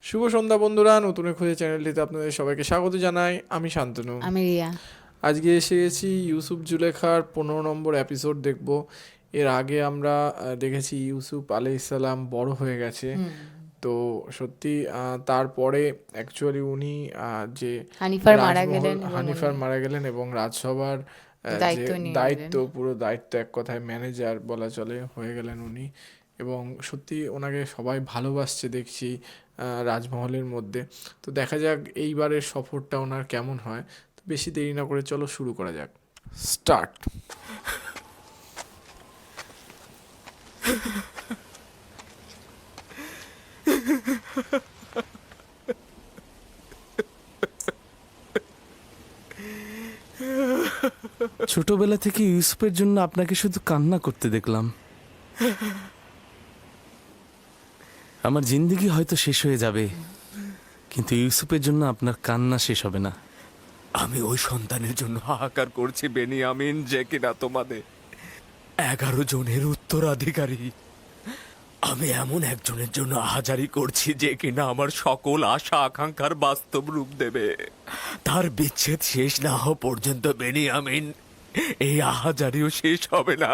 শুভ সন্ধ্যা বন্ধুরা, নতুন খুঁজে চ্যানেলটিতে আপনাদের সবাইকে স্বাগত জানাই। আমি শান্তনু। আমি রিয়া। আজকে এসে গেছি ইউসুফ জুলেখার 15 নম্বর এপিসোড দেখব। এর আগে আমরা দেখেছি ইউসুফ আলাইহিসসালাম বড় হয়ে গেছে। তো সত্যি তারপরে অ্যাকচুয়ালি উনি যে হানিফার মারা গেলেন এবং রাজসভার যে দায়িত্ব, পুরো দায়িত্ব এক কথায় ম্যানেজার বলা চলে হয়ে গেলেন উনি। এবং সত্যি ওনাকে সবাই ভালোবাসছে দেখছি রাজমহলের মধ্যে। তো দেখা যাক এইবারের সফরটা ওনার কেমন হয়। তো বেশি দেরি না করে চলো শুরু করা যাক। স্টার্ট। ছোটবেলা থেকে ইউসুফের জন্য আপনাকে শুধু কান্না করতে দেখলাম। আমার জিন্দেগি হয়তো শেষ হয়ে যাবে, কিন্তু ইউসুফের জন্য আপনার কান্না শেষ হবে না। আমি ওই সন্তানের জন্য হাহাকার করছি বেনিয়ামিন, যে কিনা তোমাদের 11 জনের উত্তরাধিকারী। আমি এমন একজনের জন্য আহাজারি করছি যে কিনা আমার সকল আশা আকাঙ্ক্ষার বাস্তব রূপ দেবে। তার বিচ্ছেদ শেষ না হওয়া পর্যন্ত বেনিয়ামিন, এই আহাজারিও শেষ হবে না।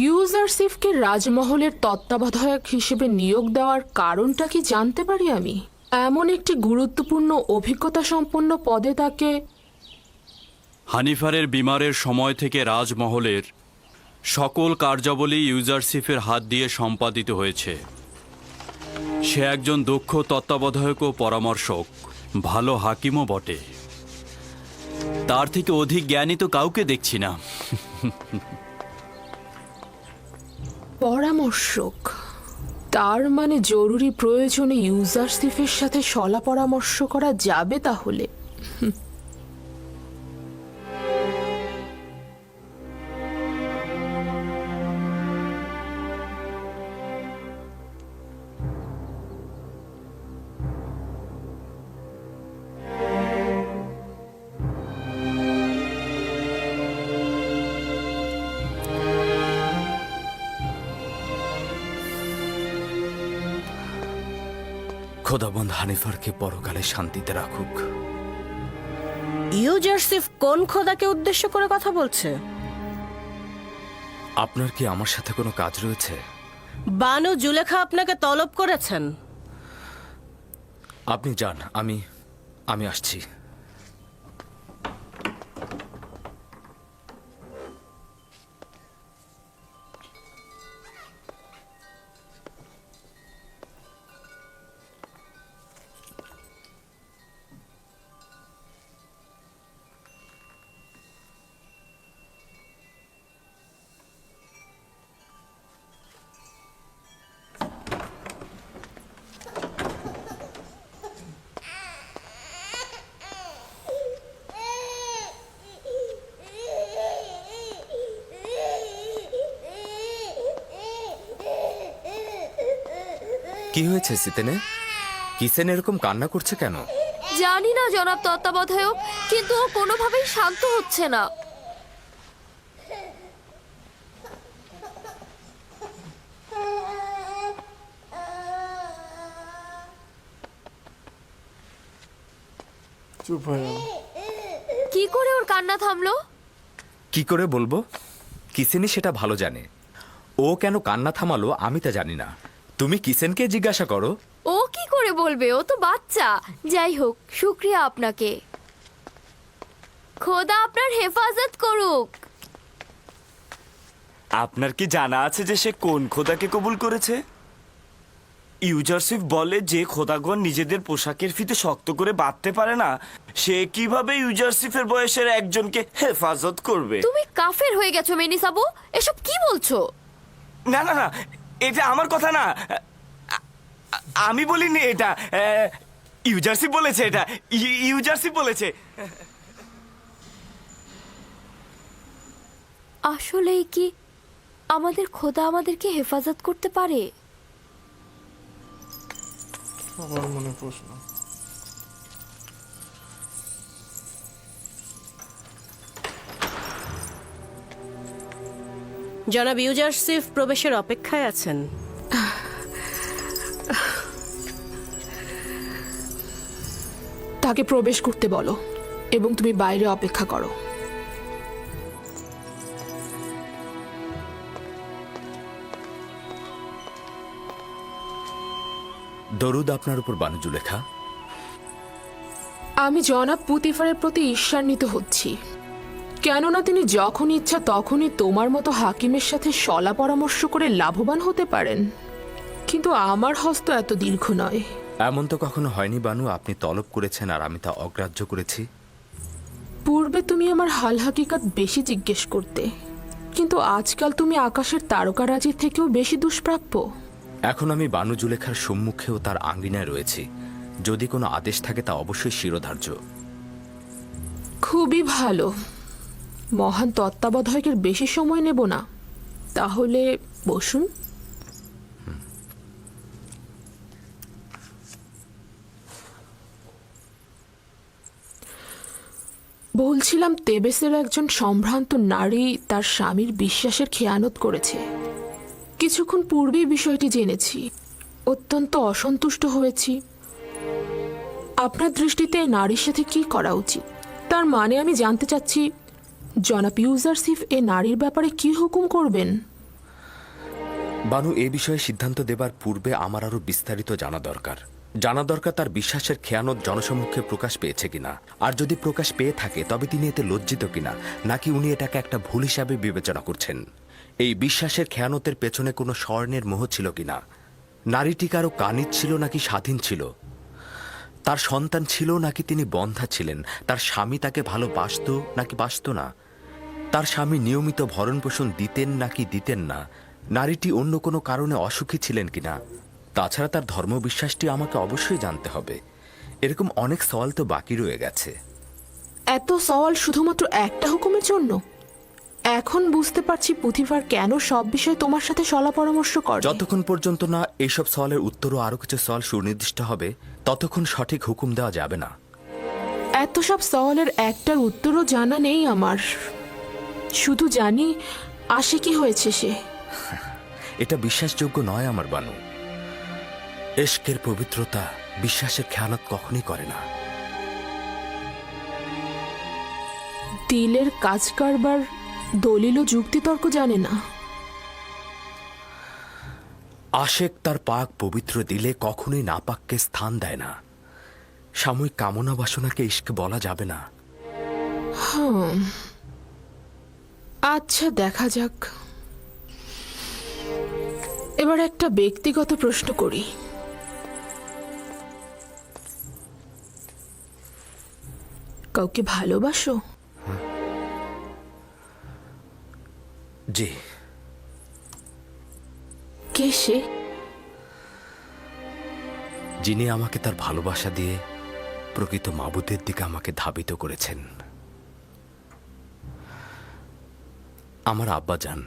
ইউজারসিফকে রাজমহলের তত্ত্বাবধায়ক হিসেবে নিয়োগ দেওয়ার কারণটা কি জানতে পারি আমি? এমন একটি গুরুত্বপূর্ণ অভিজ্ঞতা সম্পন্ন পদে তাকে হানিফারের বিমারের সময় থেকে রাজমহলের সকল কার্যাবলী ইউজারসিফের হাত দিয়ে সম্পাদিত হয়েছে। সে একজন দক্ষ তত্ত্বাবধায়ক ও পরামর্শক, ভালো হাকিমও বটে। তার থেকে অধিক জ্ঞানী তো কাউকে দেখছি না। পরামর্শক, তার মানে জরুরি প্রয়োজনে ইউজারসিফের সাথে শলা পরামর্শ করা যাবে তাহলে। খোদাবন্দ হানিফারকে পরকালে শান্তিতে রাখুক। ইউজারসিফ কোন খোদাকে উদ্দেশ্য করে কথা বলছে? আপনার কি আমার সাথে কোনো কাজ রয়েছে? বানু জুলেখা আপনাকে তলব করেছেন। আপনি যান, আমি আসছি। কি হয়েছে সিতেনে? কিসেন এরকম কান্না করছে কেন? জানি না জনাব তত্ত্বাবধায়ক, কিন্তু ও কোনোভাবেই শান্ত হচ্ছে না। চুপ হয়ে যাও। কি করে ওর কান্না থামলো? কি করে বলবো? কিসেনই সেটা ভালো জানে। ও কেন কান্না থামালো আমি তা জানি না। তুমি কিসেনকে জিজ্ঞাসা করো। ও কি করে বলবে? ও তো বাচ্চা। যাই হোক, শুক্রিয়া আপনাকে। খোদা আপনার হেফাজত করুক। আপনার কি জানা আছে যে সে কোন খোদাকে কবুল করেছে? ইউজারসিফ বলে যে খোদাগণ নিজেদের পোশাকের ফিতে শক্ত করে বাঁধতে পারে না, সে কিভাবে ইউজারসিফের বয়সের একজনকে হেফাজত করবে? তুমি কাফের হয়ে গেছো মেনিসাবু, এসব কি বলছো? না না না, এটা আমার কথা না। আমি বলিনি এটা, ইউজারসিফ বলেছে। এটা ইউজারসিফ বলেছে। আসলেই কি আমাদের খোদা আমাদেরকে হেফাজত করতে পারে? সবার মনে প্রশ্ন। জনাব ইউজারসিফ প্রবেশের অপেক্ষায় আছেন। তাকে প্রবেশ করতে বলো এবং তুমি বাইরে অপেক্ষা করো। দরুদ আপনার উপর বানু জুলেখা। আমি জনাব পুতিফারের প্রতি ঈর্ষান্বিত হচ্ছি, কেননা তিনি যখন ইচ্ছা তখনই তোমার মতো হাকিমের সাথে সলা পরামর্শ করে লাভবান হতে পারেন, কিন্তু আমার হস্ত এত দীর্ঘ নয়। এমন তো কখনো হয়নি বানু, আপনি তলব করেছেন আর আমি তা অগ্রাহ্য করেছি। পূর্বে তুমি আমার হাল হাকিকাত বেশি জিজ্ঞেস করতে, কিন্তু আজকাল তুমি আকাশের তারকারাজির থেকেও বেশি দুষ্প্রাপ্য। এখন আমি বানু জুলেখার সম্মুখেও তার আঙ্গিনায় রয়েছি, যদি কোনো আদেশ থাকে তা অবশ্যই শিরোধার্য। খুবই ভালো, মহান তত্ত্বাবধায়কের বেশি সময় নেব না, তাহলে বসুন। বলছিলাম, তেবেসের একজন সম্ভ্রান্ত নারী তার স্বামীর বিশ্বাসের খেয়ানত করেছে। কিছুক্ষণ পূর্বেই বিষয়টি জেনেছি, অত্যন্ত অসন্তুষ্ট হয়েছি। আপনার দৃষ্টিতে নারীর সাথে কি করা উচিত? তার মানে আমি জানতে চাচ্ছি, জনাব ইউজারসিফ এ নারীর ব্যাপারে কি হুকুম করবেন? বানু, এ বিষয়ে সিদ্ধান্ত দেবার পূর্বে আমার আরো বিস্তারিত জানা দরকার। তার বিশ্বাসের খেয়ানত জনসম্মুখে প্রকাশ পেয়েছে কিনা, আর যদি প্রকাশ পেয়ে থাকে তবে তিনি এতে লজ্জিত কিনা, নাকি উনি এটাকে একটা ভুল হিসাবে বিবেচনা করছেন। এই বিশ্বাসের খেয়ানতের পেছনে কোনো স্বর্ণের মোহ ছিল কিনা, নারীটি কারো কানিজ ছিল নাকি স্বাধীন ছিল, তার সন্তান ছিল নাকি তিনি বন্ধা ছিলেন, তার স্বামী তাকে ভালোবাসত নাকি বাসত না, তার স্বামী নিয়মিত ভরণ পোষণ দিতেন নাকি দিতেন না, নারীটি অন্য কোনো কারণে অসুখী ছিলেন কিনা। তাছাড়া তার ধর্মবিশ্বাসটি আমাকে অবশ্যই জানতে হবে। এরকম অনেক সওয়াল তো বাকি রয়ে গেছে। এত সওয়াল শুধুমাত্র একটা হুকুমের জন্য? এখন বুঝতে পারছি পুতিফার কেন সব বিষয়ে তোমার সাথে সলা পরামর্শ করে। যতক্ষণ পর্যন্ত না এইসব সওয়ালের উত্তর ও আরো কিছু সওয়াল সুনির্দিষ্ট হবে, ততক্ষণ সঠিক হুকুম দেওয়া যাবে না। এত সব সওয়ালের একটার উত্তরও জানা নেই আমার, শুধু জানি আসে কি হয়েছে সে। এটা বিশ্বাসযোগ্য নয় আমার বানু। এশকের পবিত্রতা বিশ্বাসের খেয়ানত কখনই করে না। দিলের কাজ কারবার দলিল ও যুক্তিতর্ক জানে না। আশেক তার পাক পবিত্র দিলে কখনোই নাপাককে স্থান দেয় না। সাময়িক কামনা বাসনাকে ইশক বলা যাবে না। আচ্ছা, দেখা যাক। এবার একটা ব্যক্তিগত প্রশ্ন করি। কাউকে ভালোবাসো? জি। কে সে? যিনি আমাকে তার ভালোবাসা দিয়ে প্রকৃত মাবুদের দিকে আমাকে ধাবিত করেছেন, আমার আব্বাজান।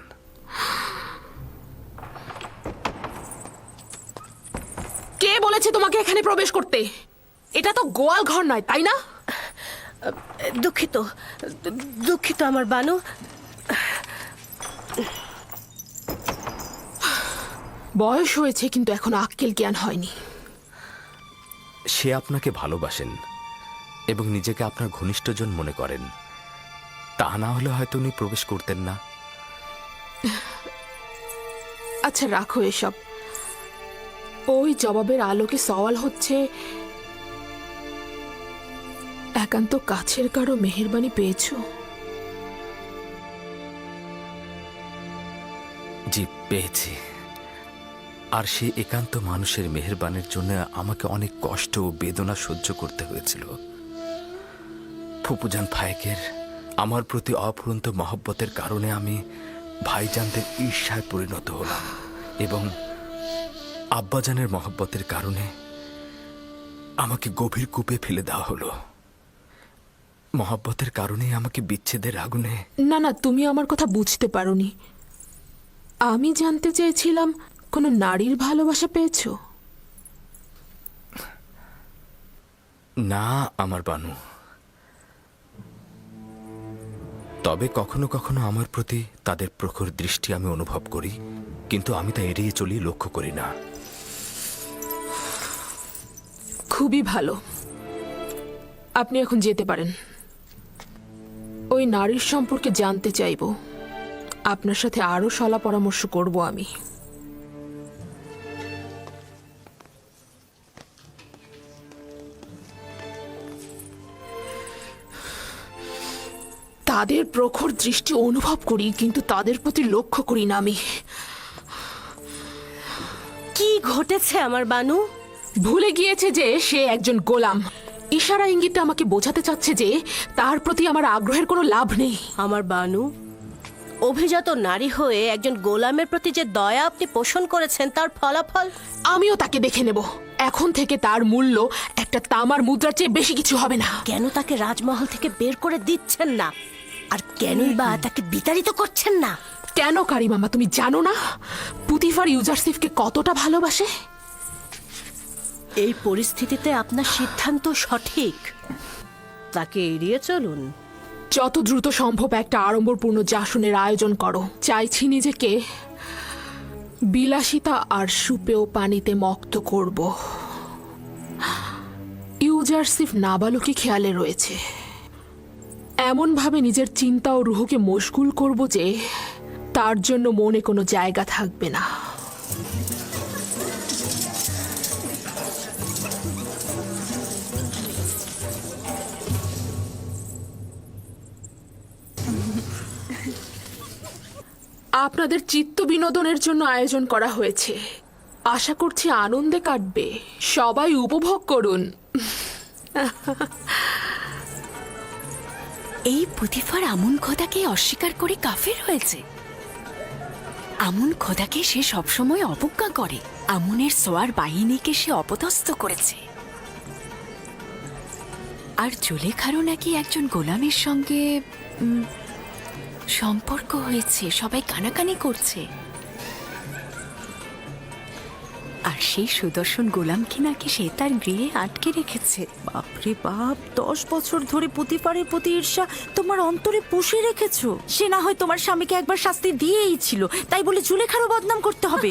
কে বলেছে তোমাকে এখানে প্রবেশ করতে? এটা তো গোয়াল ঘর নয়, তাই না? দুঃখিত, দুঃখিত আমার বানু। বয়স হয়েছে কিন্তু এখন আক্কেল জ্ঞান হয়নি। সে আপনাকে ভালোবাসেন এবং নিজেকে আপনার ঘনিষ্ঠজন মনে করেন, তা না হলে হয়তো উনি প্রবেশ করতেন না। আচ্ছা, রাখো এসব। ওই জবাবের আলোকে সওয়াল হচ্ছে, একান্ত কাছের কারো মেহেরবানি পেয়েছো? জি, পেয়েছি। আর সে একান্ত মানুষের মেহেরবানির জন্য আমাকে অনেক কষ্ট ও বেদনা সহ্য করতে হয়েছিল। ফুপুজান ফায়েকের আমার প্রতি অফুরন্ত মহব্বতের কারণে আমি ভাইজানদের ঈর্ষায় পরিণত হলাম, এবং আব্বাজানের মহব্বতের কারণে আমাকে গভীর কূপে ফেলে দেওয়া হলো। মহব্বতের কারণেই আমাকে বিচ্ছেদের আগুনে। না না, তুমি আমার কথা বুঝতে পারোনি। আমি জানতে চেয়েছিলাম, কোনো নারীর ভালোবাসা পেয়েছো? না আমার বানু, তবে কখনো কখনো আমার প্রতি তাদের প্রখর দৃষ্টি আমি অনুভব করি, কিন্তু আমি তা এড়িয়ে চলি, লক্ষ্য করি না। খুবই ভালো, আপনি এখন যেতে পারেন। ওই নারীর সম্পর্কে জানতে চাইব, আপনার সাথে আরো সলা পরামর্শ করব আমি। তাদের প্রখর দৃষ্টি অনুভব করি, কিন্তু তাদের প্রতি লক্ষ্য করি না আমি। কি ঘটেছে আমার বানু? ভুলে গিয়েছে যে সে একজন গোলাম। ইশারা ইঙ্গিতে আমাকে বোঝাতে চাচ্ছে যে তার প্রতি আমার আগ্রহের কোনো লাভ নেই। আমার বানু, অভিজাত নারী হয়ে একজন গোলামের প্রতি যে দয়া আপনি পোষণ করেছেন তার ফলাফল। আমিও তাকে দেখে নেব। এখন থেকে তার মূল্য একটা তামার মুদ্রার চেয়ে বেশি কিছু হবে না। কেন তাকে রাজমহল থেকে বের করে দিচ্ছেন না? আর কেনই বা তাকে বিতাড়িত করছেন না? কেন কারিমামা, তুমি জানো না পুতিফার ইউজারসিফকে কতটা ভালোবাসে? এই পরিস্থিতিতে আপনার সিদ্ধান্ত সঠিক। তাকে এড়িয়ে চলুন। যত দ্রুত সম্ভব একটা আড়ম্বরপূর্ণ জাসনের আয়োজন করো। চাইছি নিজেকে বিলাসিতা আর সুপেয় পানিতে মক্ত করব। ইউজারসিফ নাবালকই খেয়ালে রয়েছে। এমনভাবে নিজের চিন্তা ও রুহকে মশগুল করব যে তার জন্য মনে কোনো জায়গা থাকবে না। আপনাদের চিত্ত বিনোদনের জন্য আয়োজন করা হয়েছে। আশা করছি আনন্দে কাটবে। সবাই উপভোগ করুন। এই পুতিফার আমুন খোদাকে অস্বীকার করে কাফের হয়েছে। আমুন খোদাকে সে সবসময় অবজ্ঞা করে। আমুনের সোয়ার বাহিনীকে সে অপদস্থ করেছে। আর জুলেখারও নাকি একজন গোলামের সঙ্গে সম্পর্ক হয়েছে। সবাই কানাকানি করছে। আর সেই সুদর্শন গোলামকে নাকি সে তার গৃহে আটকে রেখেছে। বাপরে বাপ, 10 বছর ধরে পুতিফারের প্রতি ঈর্ষা তোমার অন্তরে পুষে রেখেছো। সে না হয় তোমার স্বামীকে একবার শাস্তি দিয়েই ছিল, তাই বলে জুলেখারও বদনাম করতে হবে?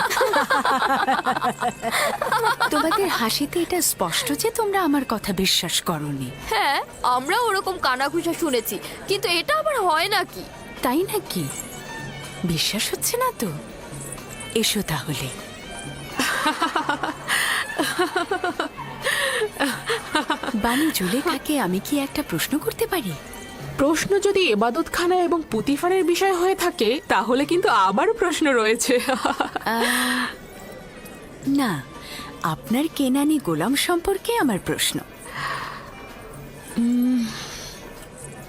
তোমাদের হাসিতে এটা স্পষ্ট যে তোমরা আমার কথা বিশ্বাস করোনি। হ্যাঁ, আমরা ওরকম কানাঘুষা শুনেছি, কিন্তু এটা আবার হয় নাকি? তাই নাকি? বিশ্বাস হচ্ছে না তো? এসো তাহলে। বানি জুলেখাকে আমি কি একটা প্রশ্ন করতে পারি? প্রশ্ন যদি এবাদতখানা এবং পুতিফারের বিষয় হয়ে থাকে তাহলে কিন্তু আবারও প্রশ্ন রয়েছে। না, আপনার কেনানি গোলাম সম্পর্কে আমার প্রশ্ন।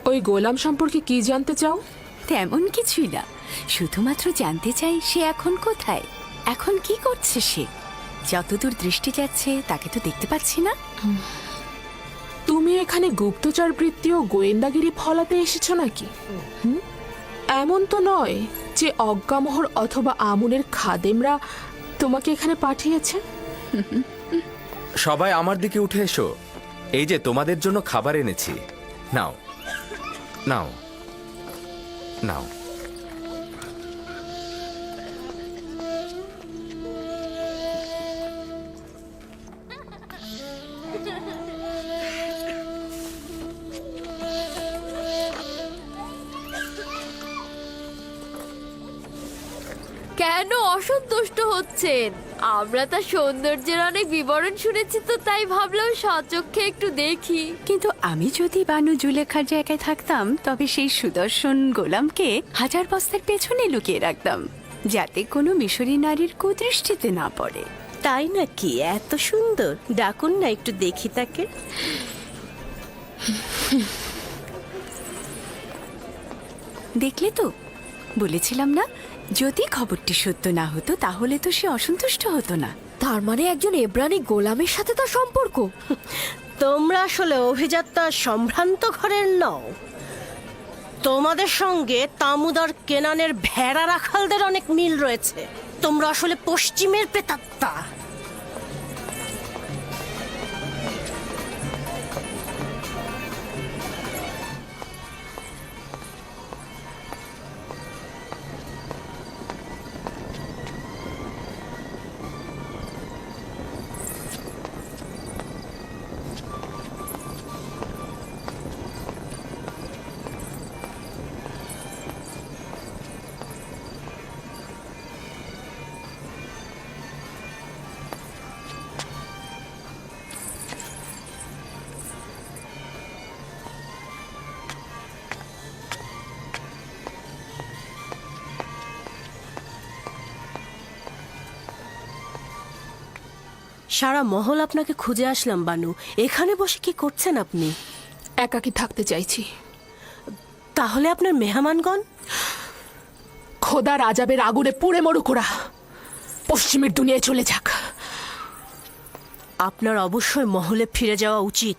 ওই গোলাম সম্পর্কে কি জানতে চাও? তেমন কিছুই না, শুধুমাত্র জানতে চাই সে এখন কোথায়, এখন কি করছে সে। যতদূর দৃষ্টি যাচ্ছে তাকে তো দেখতে পাচ্ছি না। তুমি এখানে গুপ্তচর বৃত্তি ও গোয়েন্দাগিরি ফলাতে এসেছো নাকি? এমন তো নয় যে অজ্ঞামোহর অথবা আমুনের খাদেমরা তোমাকে এখানে পাঠিয়েছে। সবাই আমার দিকে উঠে এসো। এই যে তোমাদের জন্য খাবার এনেছি, নাও নাও নাও। কেন অসন্তুষ্ট হচ্ছেন? আমরা তার সৌন্দর্যের অনেক বিবরণ শুনেছি, তো তাই ভাবলাম সচক্ষে একটু দেখি। কিন্তু আমি যদি বানু জুলেখার জায়গায় থাকতাম তবে সেই সুদর্শন গোলামকে 1000 বস্তার পেছনে লুকিয়ে রাখতাম, যাতে কোনো মিশরী নারীর কুদৃষ্টিতে না পড়ে। তাই নাকি? এত সুন্দর, ডাকুন না একটু দেখি তাকে। দেখলে তো, বলেছিলাম না, যদি খবরটি সত্য না হতো তাহলে তো সে অসন্তুষ্ট হতো না। তার মানে একজন এব্রানি গোলামের সাথে তার সম্পর্ক? তোমরা আসলে অভিজাত সম্ভ্রান্ত ঘরের নও। তোমাদের সঙ্গে তামুদার কেনানের ভেড়া রাখালদের অনেক মিল রয়েছে। তোমরা আসলে পশ্চিমের প্রেতাত্মা। সারা মহল আপনাকে খুঁজে আসলাম বানু। এখানে বসে কি করছেন আপনি? একাকী থাকতে চাইছি। তাহলে আপনার মেহমানগণ? খোদার আজাবের আগুনে পুড়ে মরুক ওরা, পশ্চিমের দুনিয়ায় চলে যাক। আপনার অবশ্যই মহলে ফিরে যাওয়া উচিত।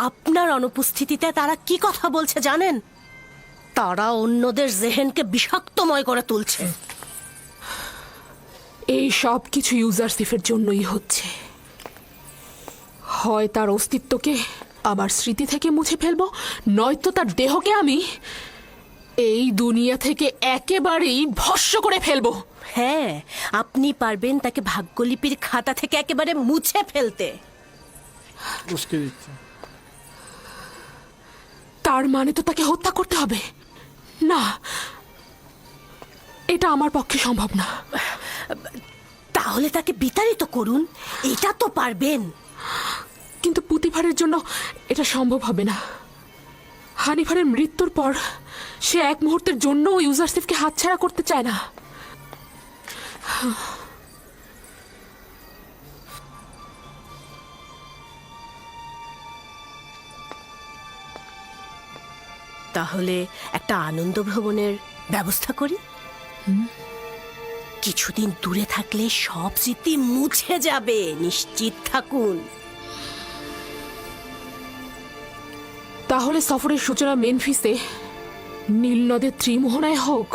আপনার অনুপস্থিতিতে তারা কি কথা বলছে জানেন? তারা অন্যদের জেহেনকে বিষাক্তময় করে তুলছে। এই সব কিছু ইউজারসিফের জন্যই হচ্ছে। হয় তার অস্তিত্বকে আমার স্মৃতি থেকে মুছে ফেলবো, নয়তো তার দেহকে আমি এই দুনিয়া থেকে একেবারেই ভস্ম করে ফেলবো। হ্যাঁ, আপনি পারবেন তাকে ভাগ্যলিপির খাতা থেকে একেবারে মুছে ফেলতে। উস্কে দিচ্ছে। তার মানে তো তাকে হত্যা করতে হবে? না, এটা আমার পক্ষে সম্ভব না। তাহলে তাকে বিতাড়িত করুন, এটা তো পারবেন। কিন্তু পুতিফারের জন্য এটা সম্ভব হবে না। হানিফারের মৃত্যুর পর সে এক মুহূর্তের জন্য ইউজারসিফকে হাতছাড়া করতে চায় না। তাহলে একটা আনন্দ ভ্রমণের ব্যবস্থা করি। কিছুদিন দূরে থাকলে সব স্মৃতি মুছে যাবে, নিশ্চিত থাকুন। তাহলে সফরের সূচনা মেনফিসে নীল নদের ত্রিমোহনায় হোক।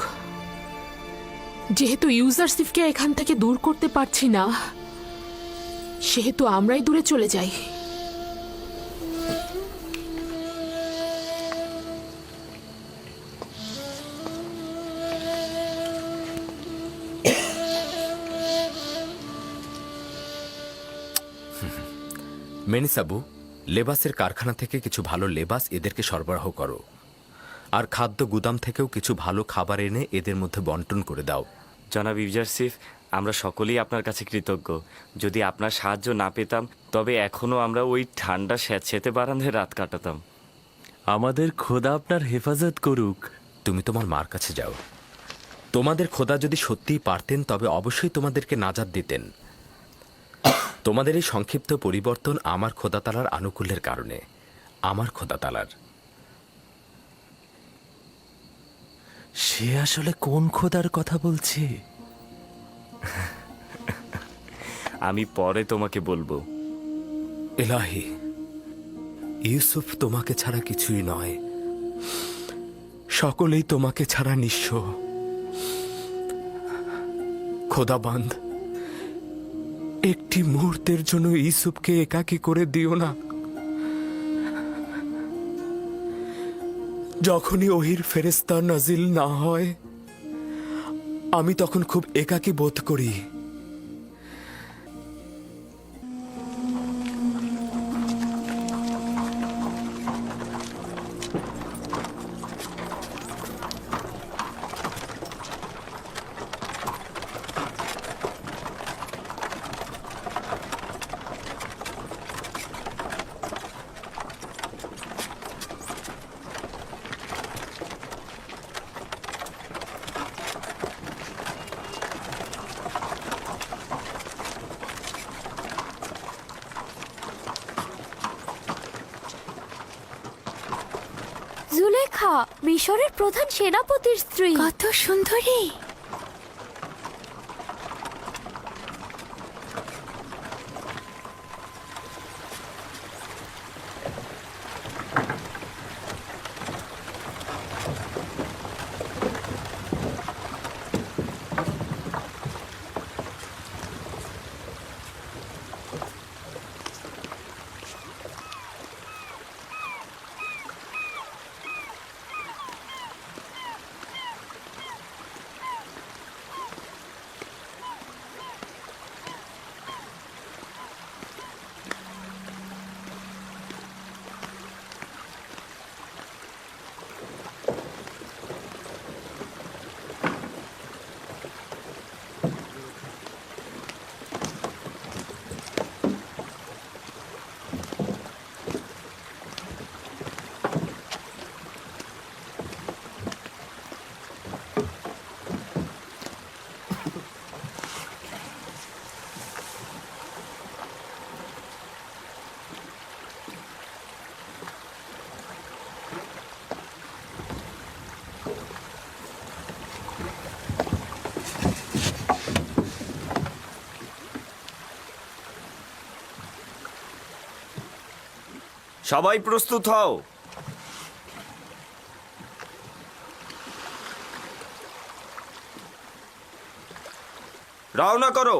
যেহেতু ইউজারসিফকে এখান থেকে দূর করতে পারছি না, সেহেতু আমরাই দূরে চলে যাই। মেনিসাবু, লেবাসের কারখানা থেকে কিছু ভালো লেবাস এদেরকে সরবরাহ করো, আর খাদ্য গুদাম থেকেও কিছু ভালো খাবার এনে এদের মধ্যে বন্টন করে দাও। জনাব ইউজারসিফ, আমরা সকলেই আপনার কাছে কৃতজ্ঞ। যদি আপনার সাহায্য না পেতাম তবে এখনো আমরা ওই ঠান্ডা স্যাঁতসেঁতে বারান্দায় রাত কাটাতাম। আমাদের খোদা আপনার হেফাজত করুক। তুমি তোমার মার কাছে যাও। তোমাদের খোদা যদি সত্যিই পারতেন তবে অবশ্যই তোমাদেরকে নাজাত দিতেন। তোমাদের এই সংক্ষিপ্ত পরিবর্তন আমার খোদা তালার আনুকূল্যের কারণে। আমার খোদা তালার। সে আসলে কোন খোদার কথা বলছে? আমি পরে তোমাকে বলবো। এলাহি, ইউসুফ তোমাকে ছাড়া কিছুই নয়। সকলেই তোমাকে ছাড়া নিঃস্ব। খোদাবান্দ, একটি মুহূর্তের জন্য ইউসুফকে একাকী করে দিও না। যখনই ওহির ফেরেশতা নাজিল না হয়, আমি তখন খুব একাকী বোধ করি। জুলেখা, মিশরের প্রধান সেনাপতির স্ত্রী। কত সুন্দরী! সবাই প্রস্তুত হও। রওনা করো।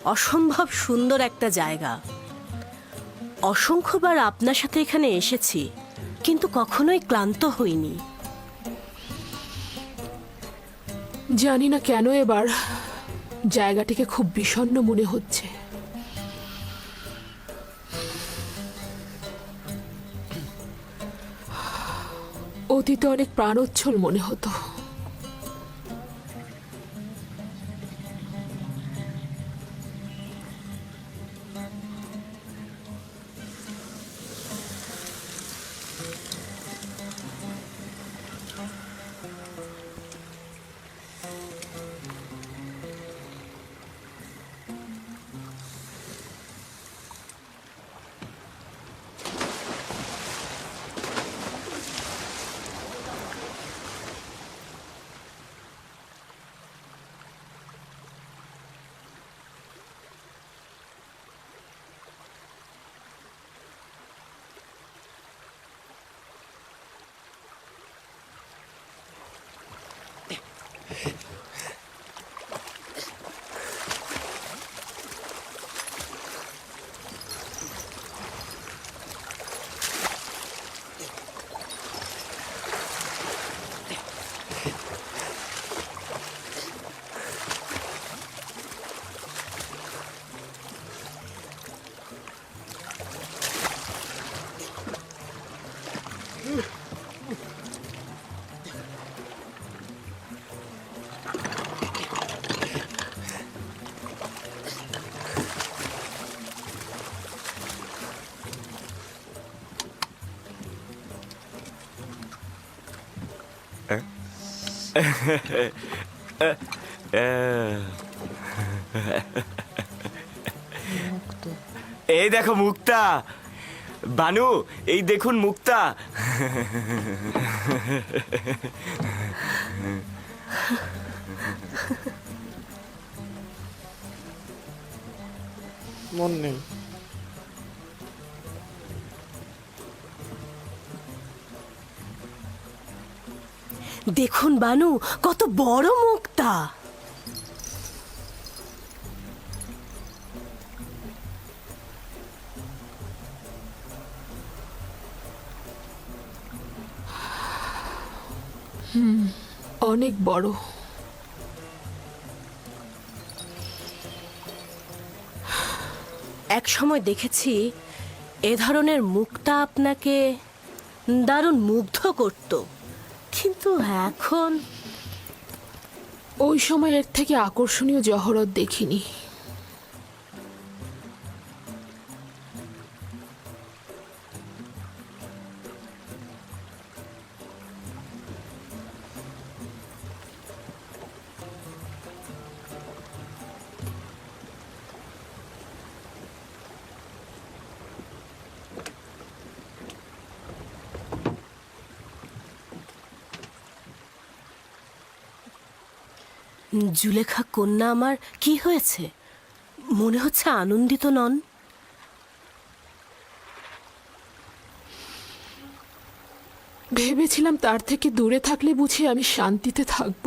অসম্ভব সুন্দর একটা জায়গা। অসংখ্যবার আপনার সাথে এখানে এসেছি, কিন্তু কখনোই ক্লান্ত হইনি। জানি না কেন এবার জায়গাটিকে খুব বিষণ্ণ মনে হচ্ছে। অতীতে অনেক প্রাণোচ্ছল মনে হতো। এই দেখো মুক্তা, বানু, এই দেখুন মুক্তা। মন নেই। দেখুন বানু, কত বড় মুক্তা। অনেক বড়। এক সময় দেখেছি এ ধরনের মুক্তা আপনাকে দারুণ মুগ্ধ করত, কিন্তু এখন ওই সময় এর থেকে আকর্ষণীয় জহরত দেখিনি। জুলেখা কন্যা আমার কি হয়েছে? মনে হচ্ছে আনন্দিত নন। ভেবেছিলাম তার থেকে দূরে থাকলে বুঝি আমি শান্তিতে থাকব,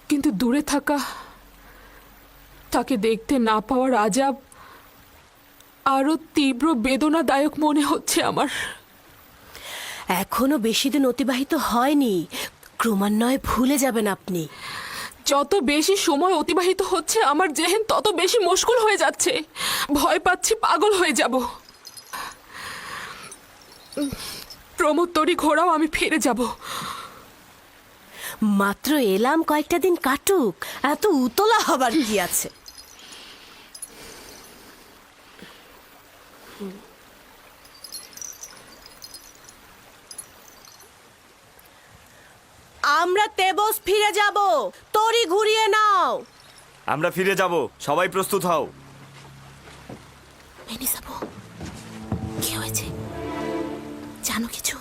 কিন্তু দূরে থাকা, তাকে দেখতে না পাওয়ার আজাব আরো তীব্র বেদনাদায়ক মনে হচ্ছে আমার। এখনো বেশি দিন অতিবাহিত হয়নি, ক্রমান্বয়ে ভুলে যাবেন আপনি। যত বেশি সময় অতিবাহিত হচ্ছে আমার জেহেন তত বেশি মুশকুল হয়ে যাচ্ছে। ভয় পাচ্ছি পাগল হয়ে যাব। প্রমোত্তরী ঘোড়াও আমি ফিরে যাব। মাত্র এলাম, কয়েকটা দিন কাটুক, এত উতলা হবার কি আছে? আমরা তেবস ফিরে যাব, তরি ঘুরিয়ে নাও। আমরা ফিরে যাব, সবাই প্রস্তুত হও। মেনিসাবু, কি হয়েছে? জানো কিছু?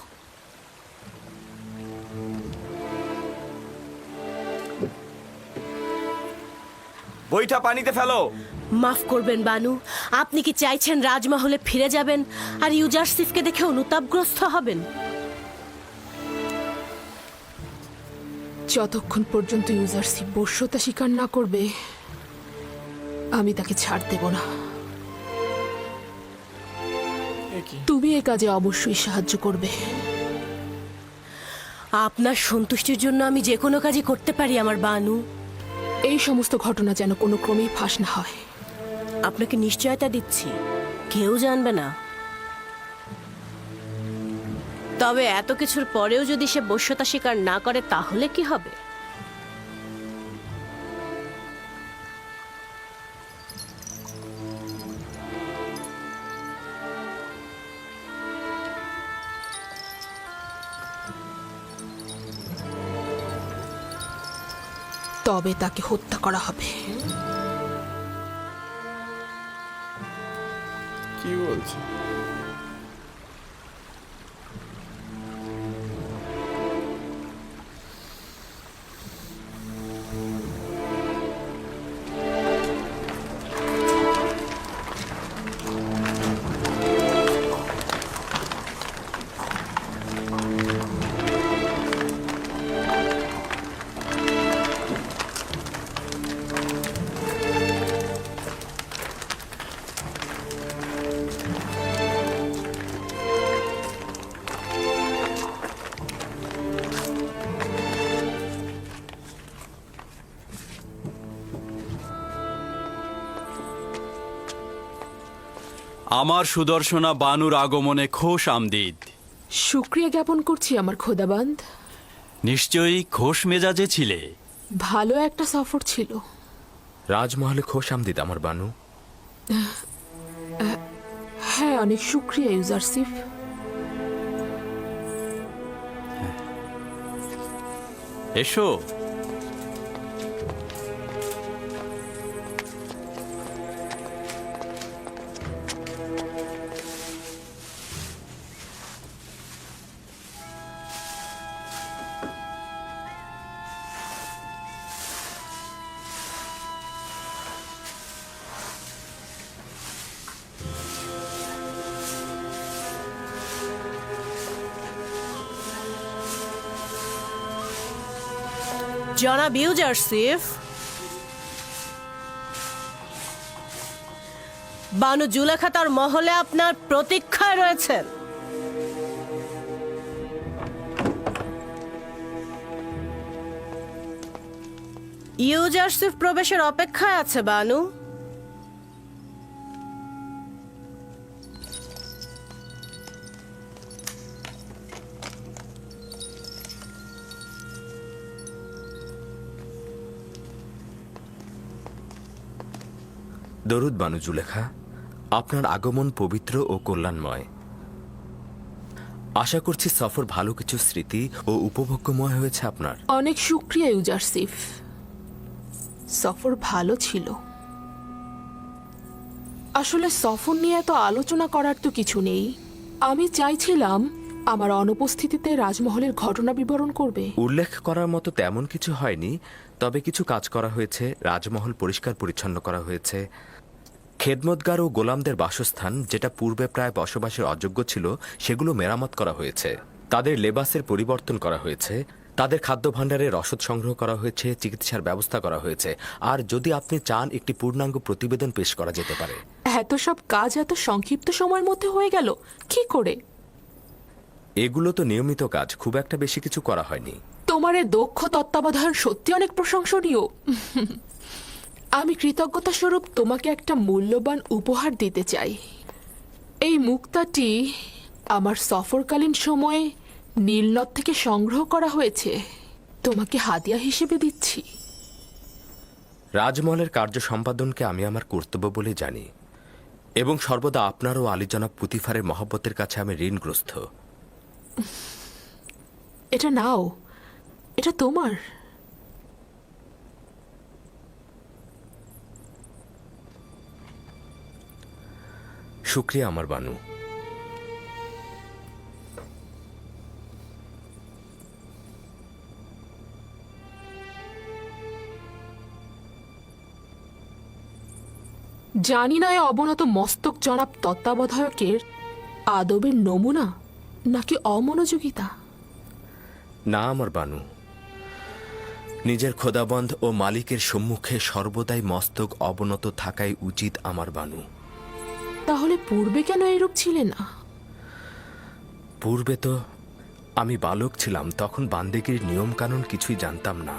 বইটা পানিতে ফেলো। মাফ করবেন বানু, আপনি কি চাইছেন রাজমহলে ফিরে যাবেন আর ইউজারসিফকে দেখে অনুতাপগ্রস্ত হবেন? যতক্ষণ পর্যন্ত ইউজারসিফ বশ্যতা স্বীকার না করবে আমি তাকে ছাড় দেব না। এ কি? তুমি এ কাজে অবশ্যই সাহায্য করবে। আপনার সন্তুষ্টির জন্য আমি যে কোনো কাজই করতে পারি আমার বানু। এই সমস্ত ঘটনা যেন কোনো ক্রমেই ফাঁস না হয়। আপনাকে নিশ্চয়তা দিচ্ছি, কেউ জানবে না। তবে এত কিছুর পরেও যদি সে বশ্যতা স্বীকার না করে তাহলে কি হবে? তবে তাকে হত্যা করা হবে। কি বলছে? আমার সুদর্শনা বানুর আগমনে খোশ আমদিদ। শুক্রিয়া জ্ঞাপন করছি আমার খোদাবান্দ। নিশ্চয়ই খোশ মেজাজে ছিলে। ভালো একটা সফর ছিল। রাজমহলে খোশ আমদিদ আমার বানু। হ্যাঁ, অনেক শুক্রিয়া ইউজারসিফ। এসো। জনাব ইউজারসিফ, বানু জুলেখা তার মহলে আপনার প্রতীক্ষায় রয়েছেন। ইউজারসিফ প্রবেশের অপেক্ষায় আছে বানু। দরুদ বানু জুলেখা, আপনার আগমন পবিত্র ও কল্যাণময়। আশা করছি সফর ভালো কিছু স্মৃতি ও উপভোগ্যময় হয়েছে আপনার। অনেক শুক্রিয়া ইউজারসিফ, সফর ভালো ছিল। আসলে সফর নিয়ে এত আলোচনা করার তো কিছু নেই। আমি চাইছিলাম আমার অনুপস্থিতিতে রাজমহলের ঘটনা বিবরণ করবে। উল্লেখ করার মতো তেমন কিছু হয়নি, তবে কিছু কাজ করা হয়েছে। রাজমহল পরিষ্কার পরিচ্ছন্ন করা হয়েছে। খেদমতগার ও গোলামদের বাসস্থান, যেটা পূর্বে প্রায় বসবাসের অযোগ্য ছিল, সেগুলো মেরামত করা হয়েছে। তাদের লেবাসের পরিবর্তন করা হয়েছে। তাদের খাদ্য ভাণ্ডারে রসদ সংগ্রহ করা হয়েছে। চিকিৎসার ব্যবস্থা করা হয়েছে। আর যদি আপনি চান, একটি পূর্ণাঙ্গ প্রতিবেদন পেশ করা যেতে পারে। এত সব কাজ এত সংক্ষিপ্ত সময়ের মধ্যে হয়ে গেল কি করে? এগুলো তো নিয়মিত কাজ, খুব একটা বেশি কিছু করা হয়নি। তোমার এই দক্ষ তত্ত্বাবধান সত্যি অনেক প্রশংসনীয়। আমি কৃতজ্ঞতা স্বরূপ তোমাকে একটা মূল্যবান উপহার দিতে চাই। এই মুক্তাটি আমার সফরকালীন সময়ে নীলনদ থেকে সংগ্রহ করা হয়েছে। তোমাকে হাদিয়া হিসেবে দিচ্ছি। রাজমহলের কার্য সম্পাদনকে আমি আমার কর্তব্য বলে জানি, এবং সর্বদা আপনার ও আলী জনাব পুতিফারের মহব্বতের কাছে আমি ঋণগ্রস্ত। এটা নাও, এটা তোমার। শুক্রিয়া আমার বানু। জানি না এ অবনত মস্তক জনাব তত্ত্বাবধায়কের আদবের নমুনা নাকি অমনোযোগিতা। না আমার বানু, নিজের খোদাবন্ধ ও মালিকের সম্মুখে সর্বদাই মস্তক অবনত থাকাই উচিত আমার বানু। তাহলে পূর্বে কেন এরূপ ছিলে না? পূর্বে তো আমি বালক ছিলাম, তখন বান্দেগীর নিয়ম কানুন কিছুই জানতাম না।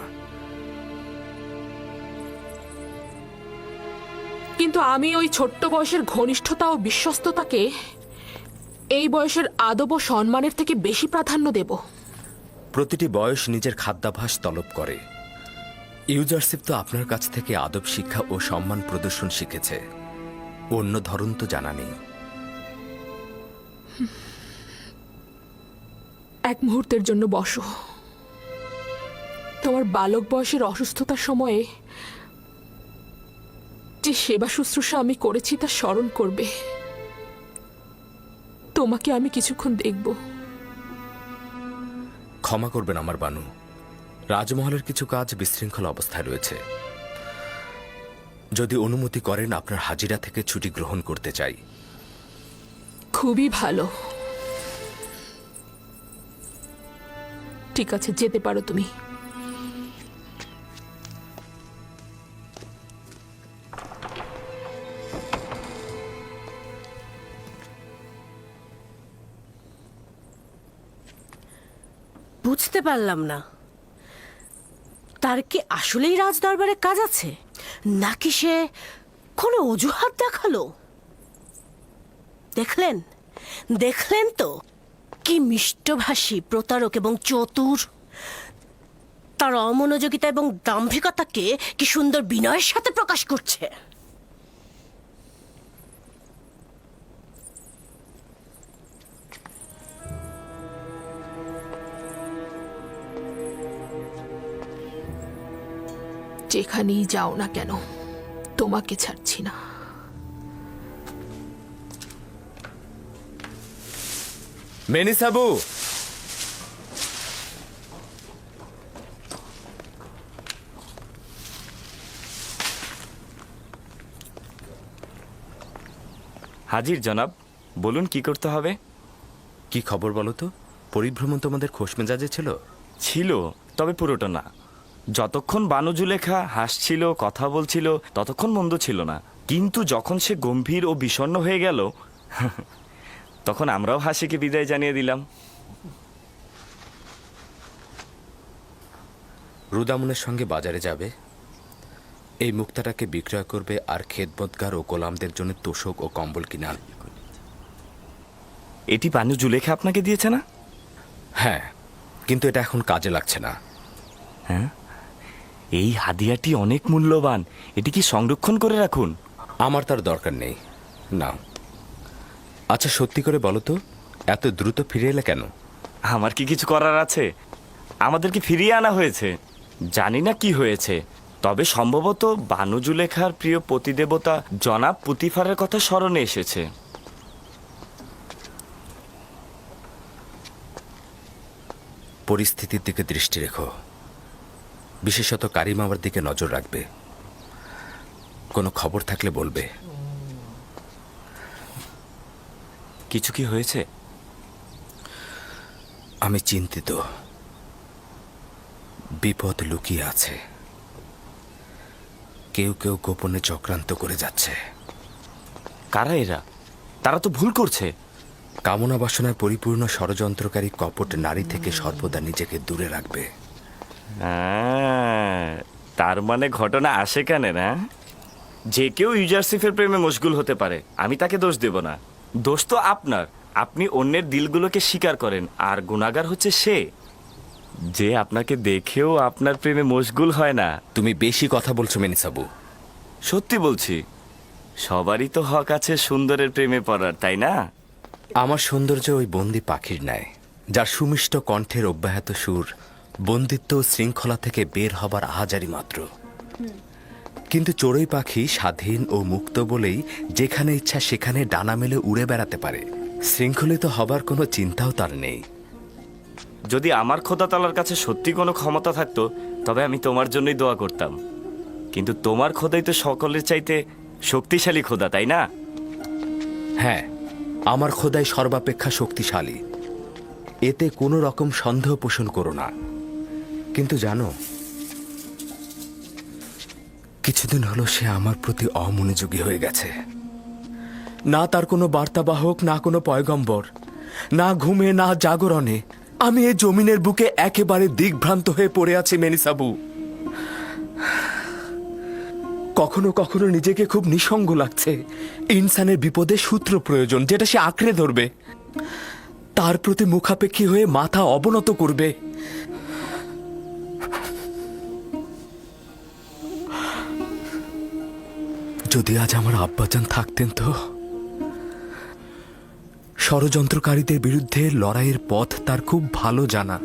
কিন্তু আমি ওই ছোট্ট বয়সের ঘনিষ্ঠতা ও বিশ্বস্ততাকে এই বয়সের আদব ও সম্মানের থেকে বেশি প্রাধান্য দেব। প্রতিটি বয়স নিজের খাদ্যাভ্যাস তলব করে। ইউজারশিপ তো আপনার কাছ থেকে আদব শিক্ষা ও সম্মান প্রদর্শন শিখেছে, অন্য ধরন তো জানা নেই। এক মুহূর্তের জন্য বসো। তোমার বালক বয়সের অসুস্থতার সময়ে যে সেবা শুশ্রূষা আমি করেছি তা স্মরণ করবে। তোমাকে আমি কিছুক্ষণ দেখব। ক্ষমা করবেন আমার বানু, রাজমহলের কিছু কাজ বিশৃঙ্খল অবস্থায় রয়েছে। যদি অনুমতি করেন আপনার হাজিরা থেকে ছুটি গ্রহণ করতে চাই। খুবই ভালো। ঠিক আছে, যেতে পারো তুমি। বুঝতে পারলাম না, তার কি আসলেই রাজদরবারে কাজ আছে, নাকি সে কোনো অজুহাত দেখালো? দেখলেন দেখলেন তো কি মিষ্টভাষী, প্রতারক এবং চতুর। তার অমনোযোগিতা এবং দাম্ভিকতাকে কি সুন্দর বিনয়ের সাথে প্রকাশ করছে। যেখানেই যাও না কেন, তোমাকে ছাড়ছি না। মেনিসাবু, হাজির জনাব, বলুন কি করতে হবে। কি খবর বলো তো? পরিভ্রমণ তোমাদের খোশ মেজাজে ছিল? ছিল, তবে পুরোটা না। যতক্ষণ বানু জুলেখা হাসছিল, কথা বলছিল, ততক্ষণ মন্দ ছিল না। কিন্তু যখন সে গম্ভীর ও বিষণ্ণ হয়ে গেল, তখন আমরাও হাসিকে বিদায় জানিয়ে দিলাম। রুদামনের সঙ্গে বাজারে যাবে, এই মুক্তাটাকে বিক্রয় করবে, আর খেদমতগার ও গোলামদের জন্য তোষক ও কম্বল কিনে আনবে। এটি বানু জুলেখা আপনাকে দিয়েছে না? হ্যাঁ, কিন্তু এটা এখন কাজে লাগছে না। হ্যাঁ, এই হাদিয়াটি অনেক মূল্যবান, এটি কি সংরক্ষণ করে রাখুন। আমার তার দরকার নেই, না। আচ্ছা, সত্যি করে বলো তো, এত দ্রুত ফিরে এলে কেন? আমার কি কিছু করার আছে? আমাদেরকে ফিরিয়ে আনা হয়েছে। জানি না কি হয়েছে, তবে সম্ভবত বানু জুলেখার প্রিয় পতিদেবতা জনাব পুতিফারের কথা স্মরণে এসেছে। পরিস্থিতির দিকে দৃষ্টি রেখো, বিশেষত কারিমামার দিকে নজর রাখবে। কোনো খবর থাকলে বলবে। কিছু কি হয়েছে? আমি চিন্তিত, বিপদ লুকিয়ে আছে। কেউ কেউ গোপনে চক্রান্ত করে যাচ্ছে। কারা এরা? তারা তো ভুল করছে। কামনা বাসনায় পরিপূর্ণ ষড়যন্ত্রকারী কপট নারী থেকে সর্বদা নিজেকে দূরে রাখবে। তার মানে ঘটনা আসে কেন না? যে কেউ ইউজারশিপের প্রেমে মশগুল হতে পারে, আমি তাকে দোষ দেব না। দোষ তো আপনার। আপনি অন্যের দিলগুলোকে স্বীকার করেন, আর গুনাহগার হচ্ছে সে যে আপনাকে দেখেও আপনার প্রেমে মশগুল হয় না। তুমি বেশি কথা বলছো মেনিসাবু। সত্যি বলছি, সবারই তো হক আছে সুন্দরের প্রেমে পড়ার, তাই না? আমার সৌন্দর্য ওই বন্দি পাখির ন্যায়, যার সুমিষ্ট কণ্ঠের অব্যাহত সুর বন্দিত্ব ও শৃঙ্খলা থেকে বের হবার আহাজারি মাত্র। কিন্তু চড়ুই পাখি স্বাধীন ও মুক্ত বলেই যেখানে ইচ্ছা সেখানে ডানা মেলে উড়ে বেড়াতে পারে। শৃঙ্খলিত হবার কোনো চিন্তাও তার নেই। যদি আমার খোদা তাআলার কাছে সত্যি কোনো ক্ষমতা থাকতো, তবে আমি তোমার জন্যই দোয়া করতাম। কিন্তু তোমার খোদাই তো সকলের চাইতে শক্তিশালী খোদা, তাই না? হ্যাঁ, আমার খোদাই সর্বাপেক্ষা শক্তিশালী, এতে কোনো রকম সন্দেহ পোষণ করো না। কিন্তু জানো, কিছুদিন হলো সে আমার প্রতি অমনোযোগী হয়ে গেছে। না তার কোনো বার্তাবাহক, না কোনো পয়গম্বর, না ঘুমে না জাগরণে। আমি এই জমিনের বুকে একেবারে দিগ্ভ্রান্ত হয়ে পড়ে আছি মেনিসাবু। কখনো কখনো নিজেকে খুব নিঃসঙ্গ লাগছে। ইনসানের বিপদে সূত্র প্রয়োজন, যেটা সে আঁকড়ে ধরবে, তার প্রতি মুখাপেক্ষী হয়ে মাথা অবনত করবে। যদি আজ আমার আব্বাজান থাকতেন তো। ষড়যন্ত্রকারীদের বিরুদ্ধে লড়াইয়ের পথ তার খুব ভালো জানা।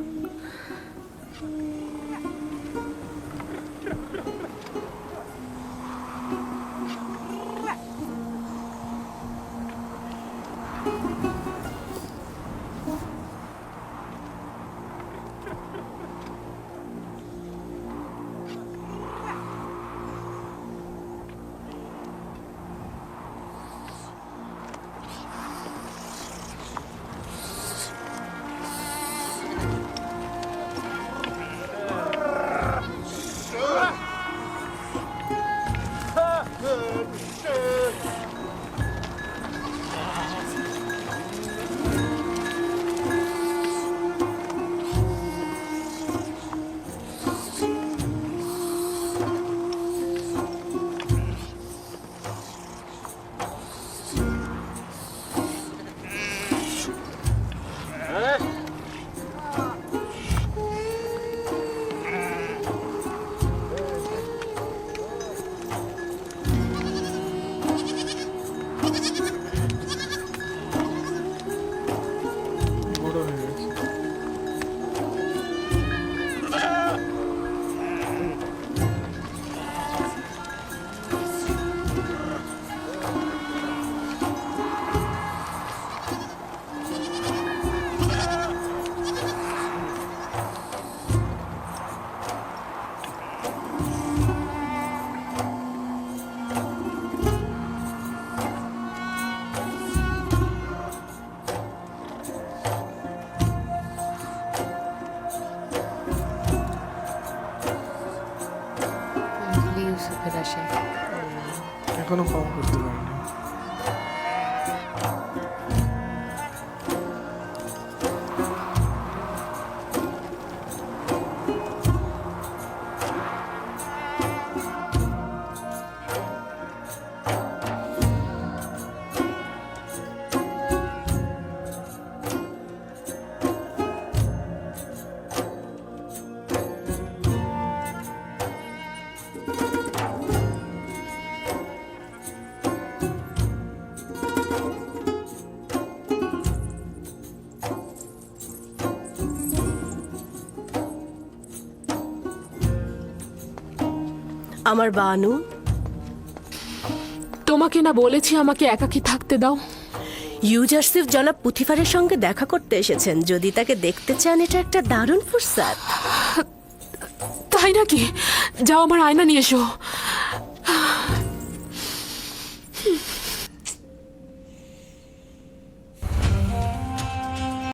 বড় হয়ে গেছে। ইউসুফের আশায় এখনো কম করতে পারিনি। আমার বানু, তোমাকে না বলেছি আমাকে একাকী থাকতে দাও? ইউজারসিফ জনাব পুথিফারের সঙ্গে দেখা করতে এসেছেন। যদি তাকে দেখতে চান, এটা একটা দারুণ ফুরসাত। তাই নাকি? যাও, আমার আয়না নিয়ে এসো।